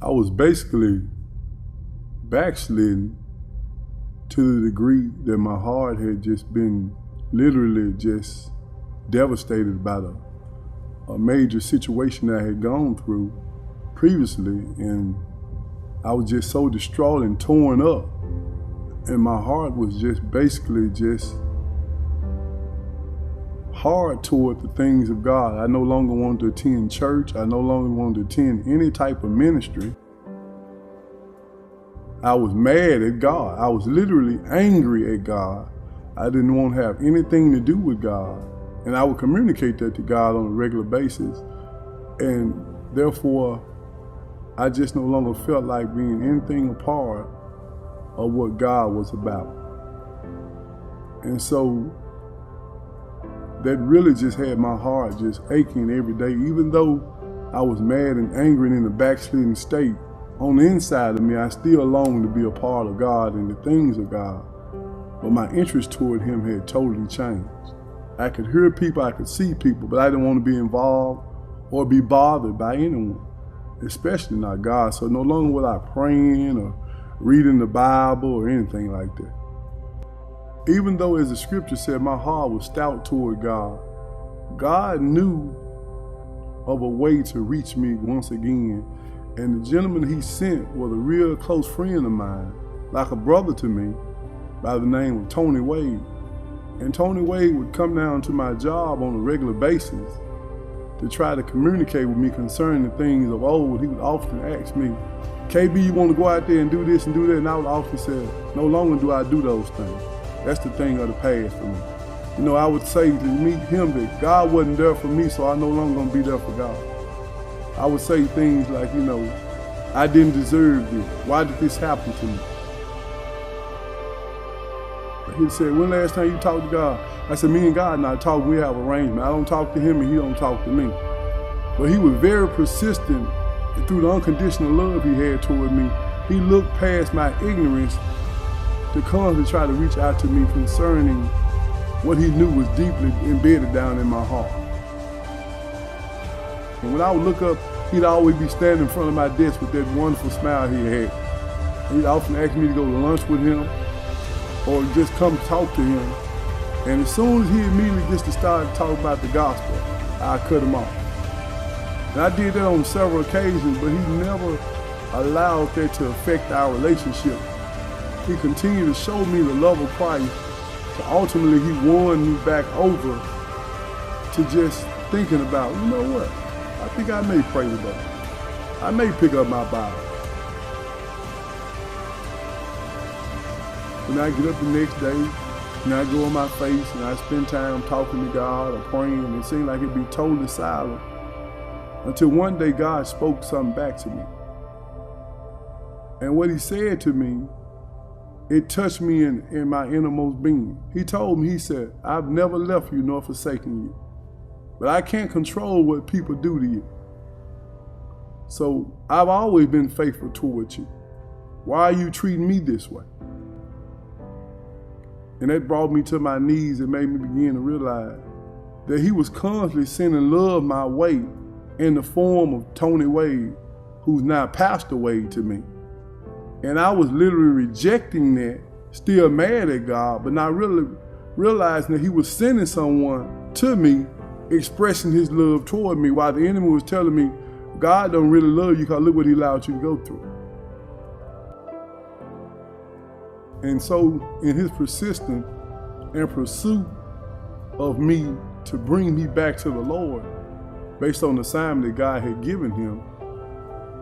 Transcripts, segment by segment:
I was basically backsliding to the degree that my heart had just been literally just devastated by a major situation that I had gone through previously, and I was just so distraught and torn up, and my heart was just basically just hard toward the things of God. I no longer wanted to attend church. I no longer wanted to attend any type of ministry. I was mad at God. I was literally angry at God. I didn't want to have anything to do with God. And I would communicate that to God on a regular basis. And therefore, I just no longer felt like being anything a part of what God was about. And so that really just had my heart just aching every day. Even though I was mad and angry and in a backslidden state, on the inside of me, I still longed to be a part of God and the things of God. But my interest toward Him had totally changed. I could hear people, I could see people, but I didn't want to be involved or be bothered by anyone, especially not God. So no longer was I praying or reading the Bible or anything like that. Even though, as the scripture said, my heart was stout toward God, God knew of a way to reach me once again. And the gentleman He sent was a real close friend of mine, like a brother to me, by the name of Tony Wade. And Tony Wade would come down to my job on a regular basis to try to communicate with me concerning the things of old. He would often ask me, KB, you want to go out there and do this and do that? And I would often say, no longer do I do those things. That's the thing of the past for me. You know, I would say to meet him that God wasn't there for me, so I no longer gonna be there for God. I would say things like, you know, I didn't deserve this. Why did this happen to me? He said, when last time you talked to God? I said, me and God not talk, we have arrangement. I don't talk to him and he don't talk to me. But he was very persistent through the unconditional love he had toward me. He looked past my ignorance to constantly try to reach out to me concerning what he knew was deeply embedded down in my heart. And when I would look up, he'd always be standing in front of my desk with that wonderful smile he had. He'd often ask me to go to lunch with him or just come talk to him. And as soon as he immediately gets to start talking about the gospel, I cut him off. And I did that on several occasions, but he never allowed that to affect our relationship. He continued to show me the love of Christ, so ultimately he won me back over to just thinking about, you know what, I think I may pray today. I may pick up my Bible. When I get up the next day, and I go on my face and I spend time talking to God or praying, and it seemed like it'd be totally silent until one day God spoke something back to me. And what he said to me, it touched me in my innermost being. He told me, he said, I've never left you nor forsaken you, but I can't control what people do to you. So I've always been faithful towards you. Why are you treating me this way? And that brought me to my knees and made me begin to realize that he was constantly sending love my way in the form of Tony Wade, who's now Pastor Wade to me. And I was literally rejecting that, still mad at God, but not really realizing that he was sending someone to me, expressing his love toward me, while the enemy was telling me, God don't really love you because look what he allowed you to go through. And so in his persistence and pursuit of me to bring me back to the Lord, based on the assignment that God had given him,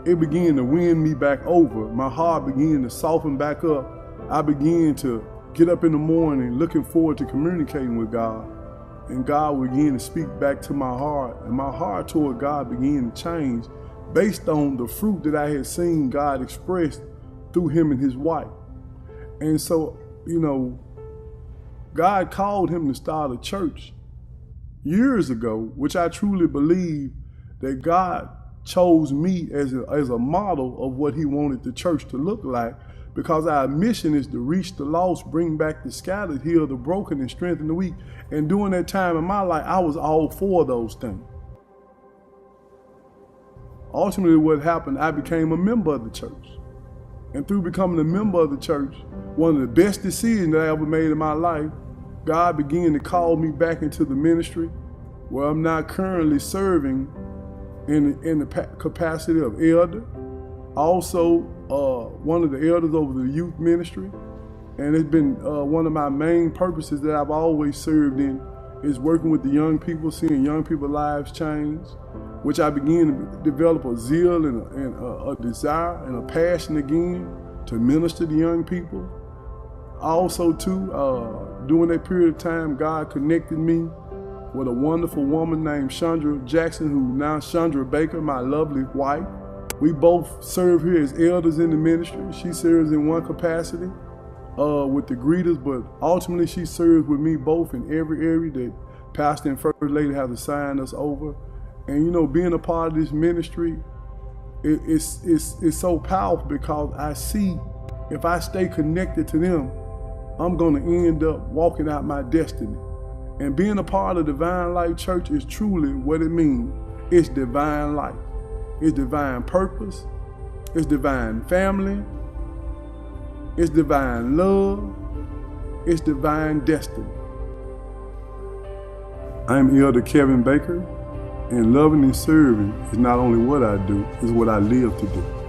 it began to win me back over. My heart began to soften back up. I began to get up in the morning looking forward to communicating with God. And God began to speak back to my heart. And my heart toward God began to change based on the fruit that I had seen God express through him and his wife. And so, you know, God called him to start a church years ago, which I truly believe that God chose me as a model of what he wanted the church to look like, because our mission is to reach the lost, bring back the scattered, heal the broken, and strengthen the weak. And during that time in my life, I was all for those things. ultimately what happened, I became a member of the church. And through becoming a member of the church, one of the best decisions that I ever made in my life, God began to call me back into the ministry, where I'm now currently serving in the capacity of elder, also one of the elders over the youth ministry. And it's been one of my main purposes that I've always served in is working with the young people, seeing young people's lives change, which I began to develop a zeal and a desire and a passion again to minister to young people. Also too, during that period of time, God connected me with a wonderful woman named Chandra Jackson, who now Chandra Baker, my lovely wife. We both serve here as elders in the ministry. She serves in one capacity with the greeters, but ultimately she serves with me both in every area that Pastor and First Lady have assigned us over. And you know, being a part of this ministry, it's so powerful because I see if I stay connected to them, I'm gonna end up walking out my destiny. And being a part of Divine Life Church is truly what it means. It's divine life. It's divine purpose. It's divine family. It's divine love. It's divine destiny. I'm Elder Kevin Baker, and loving and serving is not only what I do, it's what I live to do.